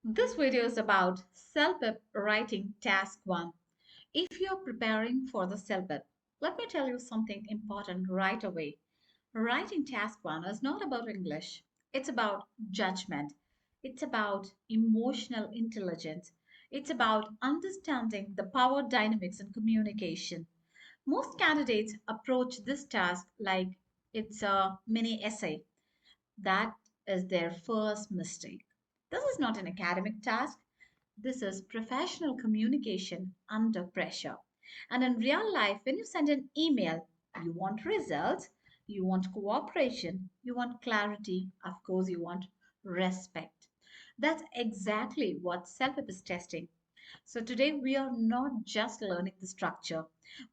This video is about CELPIP writing task 1. If you're preparing for the CELPIP, let me tell you something important right away. Writing task 1 is not about English. It's about judgment. It's about emotional intelligence. It's about understanding the power dynamics in communication. Most candidates approach this task like it's a mini essay. That is their first mistake. This is not an academic task. This is professional communication under pressure. And in real life, when you send an email, you want results, you want cooperation, you want clarity, of course, you want respect. That's exactly what self-help is testing. So today we are not just learning the structure,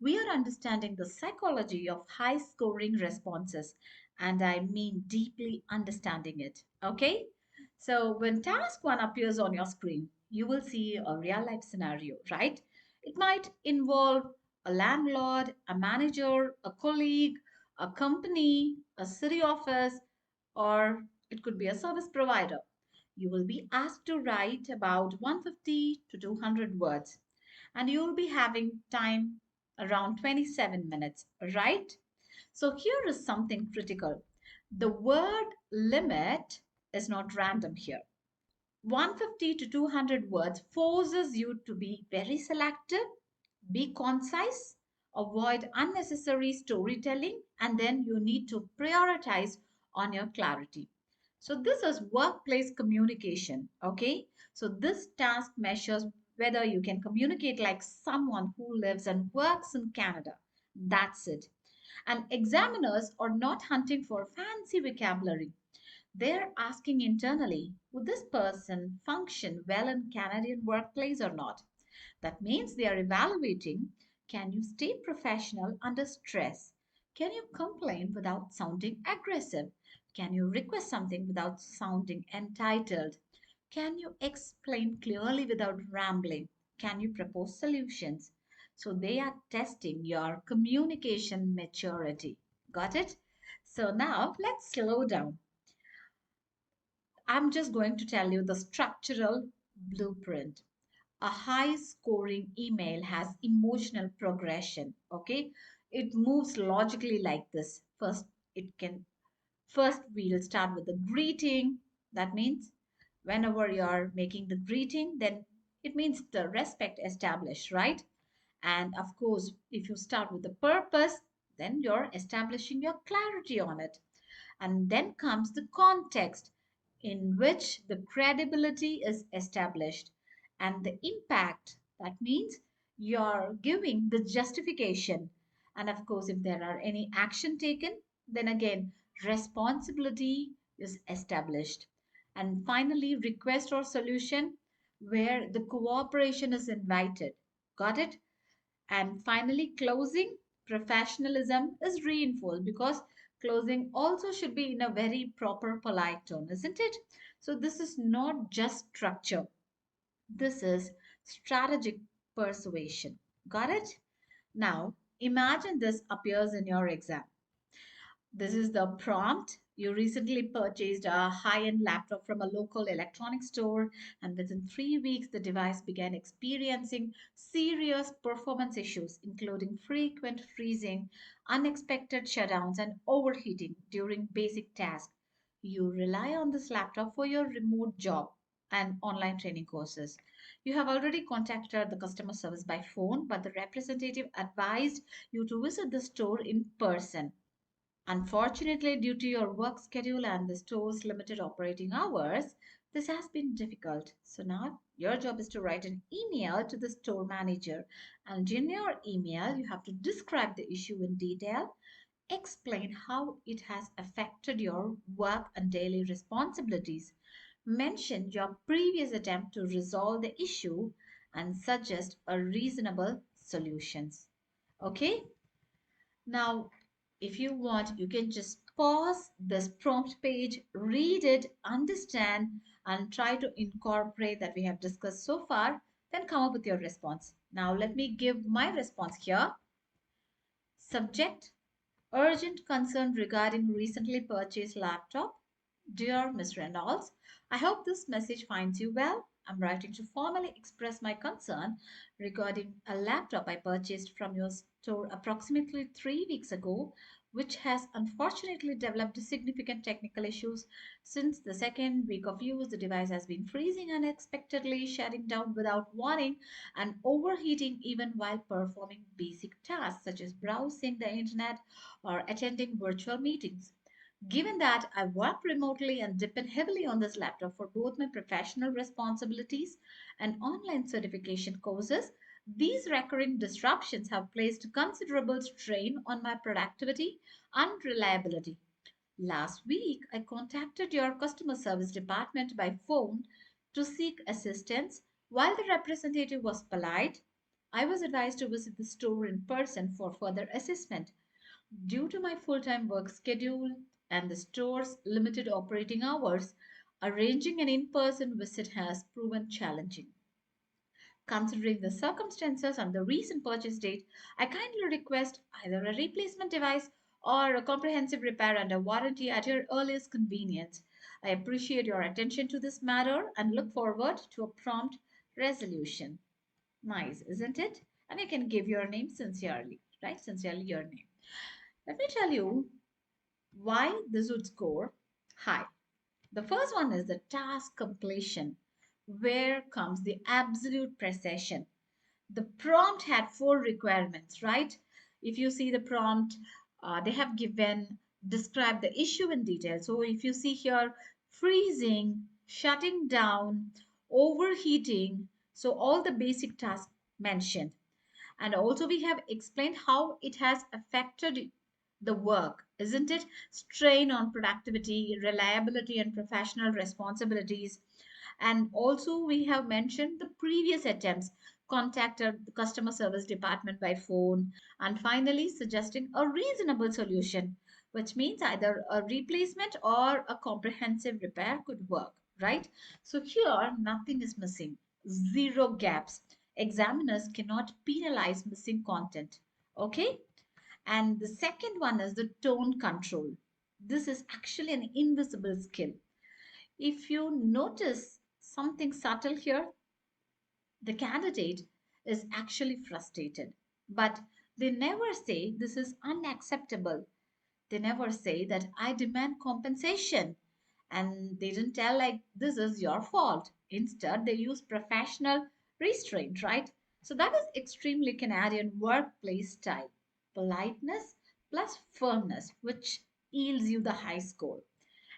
we are understanding the psychology of high scoring responses, and I mean deeply understanding it. Okay? So when task 1 appears on your screen, you will see a real life scenario, right? It might involve a landlord, a manager, a colleague, a company, a city office, or it could be a service provider. You will be asked to write about 150 to 200 words, and you will be having time around 27 minutes, right? So here is something critical. The word limit is not random here. 150 to 200 words forces you to be very selective, be concise, avoid unnecessary storytelling, and then you need to prioritize on your clarity. So, this is workplace communication. Okay, so this task measures whether you can communicate like someone who lives and works in Canada. That's it. And examiners are not hunting for fancy vocabulary. They're asking internally, would this person function well in Canadian workplace or not? That means they are evaluating, can you stay professional under stress? Can you complain without sounding aggressive? Can you request something without sounding entitled? Can you explain clearly without rambling? Can you propose solutions? So they are testing your communication maturity. Got it? So now let's slow down. I'm just going to tell you the structural blueprint. A high scoring email has emotional progression. Okay, it moves logically like this. First we'll start with the greeting. That means whenever you're making the greeting, then it means the respect established, right? And of course, if you start with the purpose, then you're establishing your clarity on it. And then comes the context in which the credibility is established and the impact. That means you're giving the justification. And of course, if there are any action taken, then again, responsibility is established. And finally, request or solution where the cooperation is invited. Got it? And finally, closing, professionalism is reinforced because closing also should be in a very proper, polite tone, isn't it? So, this is not just structure, this is strategic persuasion. Got it? Now, imagine this appears in your exam. This is the prompt. You recently purchased a high end laptop from a local electronics store, and within 3 weeks, the device began experiencing serious performance issues, including frequent freezing, unexpected shutdowns, and overheating during basic tasks. You rely on this laptop for your remote job and online training courses. You have already contacted the customer service by phone, but the representative advised you to visit the store in person. Unfortunately, due to your work schedule and the store's limited operating hours, this has been difficult. So now your job is to write an email to the store manager. And in your email, you have to describe the issue in detail, explain how it has affected your work and daily responsibilities, mention your previous attempt to resolve the issue, and suggest a reasonable solutions. Okay? Now, if you want, you can just pause this prompt page, read it, understand, and try to incorporate that we have discussed so far, then come up with your response. Now, let me give my response here. Subject: urgent concern regarding recently purchased laptop. Dear Ms. Reynolds, I hope this message finds you well. I'm writing to formally express my concern regarding a laptop I purchased from your store approximately 3 weeks ago, which has unfortunately developed significant technical issues. Since the second week of use, the device has been freezing unexpectedly, shutting down without warning, and overheating even while performing basic tasks such as browsing the internet or attending virtual meetings. Given that I work remotely and depend heavily on this laptop for both my professional responsibilities and online certification courses, these recurring disruptions have placed considerable strain on my productivity and reliability. Last week, I contacted your customer service department by phone to seek assistance. While the representative was polite, I was advised to visit the store in person for further assessment. Due to my full time work schedule and the store's limited operating hours, arranging an in person visit has proven challenging. Considering the circumstances and the recent purchase date, I kindly request either a replacement device or a comprehensive repair under warranty at your earliest convenience. I appreciate your attention to this matter and look forward to a prompt resolution. Nice, isn't it? And you can give your name sincerely, right? Sincerely, your name. Let me tell you why this would score high. The first one is the task completion. Where comes the absolute precision? The prompt had four requirements, right? If you see the prompt, they have given describe the issue in detail. So if you see here, freezing, shutting down, overheating, so all the basic tasks mentioned. And also, we have explained how it has affected the work, isn't it? Strain on productivity, reliability, and professional responsibilities. And also, we have mentioned the previous attempts, contacted the customer service department by phone, and finally, suggesting a reasonable solution, which means either a replacement or a comprehensive repair could work, right? So, here, nothing is missing, zero gaps. Examiners cannot penalize missing content. Okay? And the second one is the tone control. This is actually an invisible skill. If you notice something subtle here, the candidate is actually frustrated. But they never say this is unacceptable. They never say that I demand compensation. And they didn't tell like this is your fault. Instead, they use professional restraint, right? So that is extremely Canadian workplace style. Politeness plus firmness, which yields you the high score.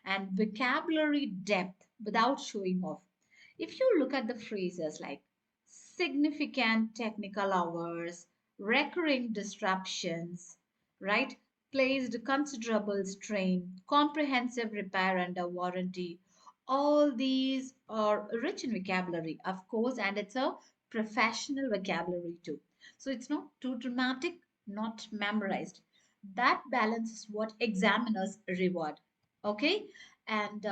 And vocabulary depth without showing off. If you look at the phrases like significant technical hours, recurring disruptions, right? Placed considerable strain, comprehensive repair under warranty. All these are rich in vocabulary, of course, and it's a professional vocabulary too. So it's not too dramatic, not memorized. That balance is what examiners reward. Okay? And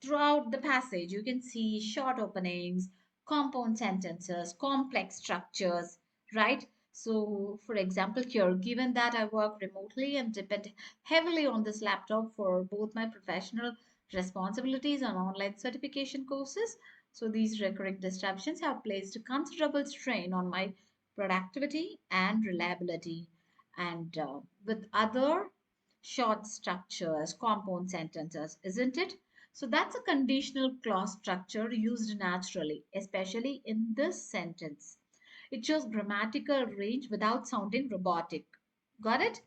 throughout the passage, you can see short openings, compound sentences, complex structures, right? So, for example, here, given that I work remotely and depend heavily on this laptop for both my professional responsibilities and online certification courses, so these recurring disruptions have placed a considerable strain on my productivity and reliability. And with other short structures, compound sentences, isn't it? So that's a conditional clause structure used naturally, especially in this sentence. It shows grammatical range without sounding robotic. Got it?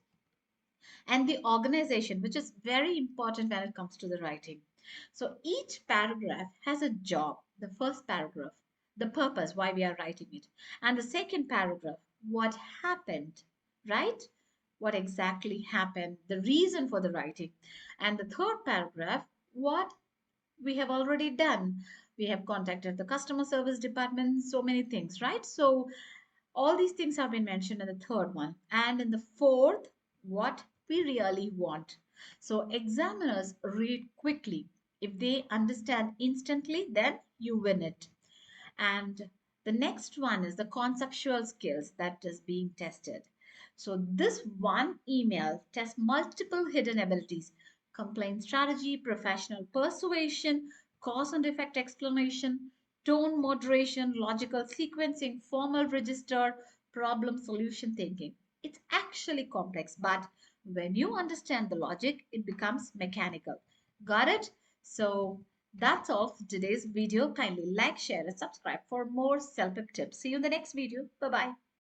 And the organization, which is very important when it comes to the writing. So each paragraph has a job. The first paragraph, the purpose, why we are writing it. And the second paragraph, what happened, right? What exactly happened, the reason for the writing. And the third paragraph, what we have already done. We have contacted the customer service department, so many things, right? So all these things have been mentioned in the third one. And in the fourth, what we really want. So examiners read quickly. If they understand instantly, then you win it. And the next one is the conceptual skills that is being tested. So this one email tests multiple hidden abilities: complaint strategy, professional persuasion, cause and effect explanation, tone moderation, logical sequencing, formal register, problem solution thinking. It's actually complex, but when you understand the logic, it becomes mechanical. Got it? So that's all for today's video. Kindly like, share, and subscribe for more self-help tips. See you in the next video. Bye bye.